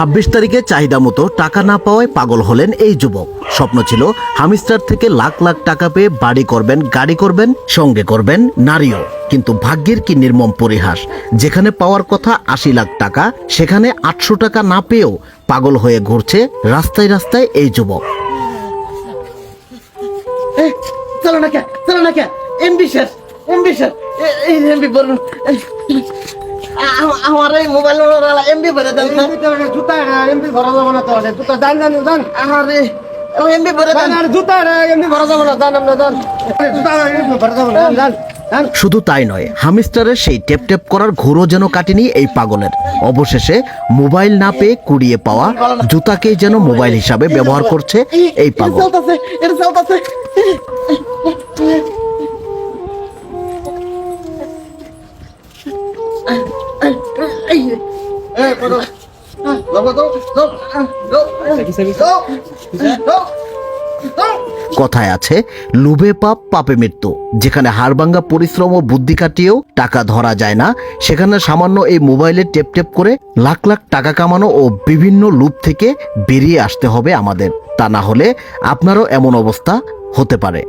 26 তারিখে চাহিদা মতো টাকা না পাওয়ায় পাগল হলেন এই যুবক। স্বপ্ন ছিল হামিস্টার থেকে লাখ লাখ টাকা পেয়ে বাড়ি করবেন, গাড়ি করবেন, সঙ্গে করবেন নারীও। কিন্তু ভাগ্যের কি নির্মম পরিহাস, যেখানে পাওয়ার কথা 80 লাখ টাকা, সেখানে 800 টাকা না পেয়েও পাগল হয়ে ঘুরছে রাস্তায় রাস্তায় এই যুবক। চলো না কে এমবি শেষ এই এমবি বলুন আমার এই মোবাইল এমবি ভরে দেন জুতা এমবি ভরা যাবো না তো জুতা দান আরে এমবি ভরে দেন জুতা এমবি ভরা যাবো না দান আমরা দান জুতা এমবি ভরা যাবো না দান। শুধু তাই নয়, হামিস্টারের সেই টেপ টেপ করার ঘুরও যেন কাটেনি এই পাগলের। অবশেষে মোবাইল না পেয়ে কুড়িয়ে পাওয়া জুতাকেই যেন মোবাইল হিসাবে ব্যবহার করছে এই পাগল। কথায় আছে, লোভে পাপ, পাপে মৃত্যু। যেখানে হাড়ভাঙ্গা পরিশ্রম ও বুদ্ধি কাটিয়েও টাকা ধরা যায় না, সেখানে সামান্য এই মোবাইলে টেপ টেপ করে লাখ লাখ টাকা কামানো ও বিভিন্ন লুপ থেকে বেরিয়ে আসতে হবে আমাদের। তা না হলে আপনারও এমন অবস্থা হতে পারে।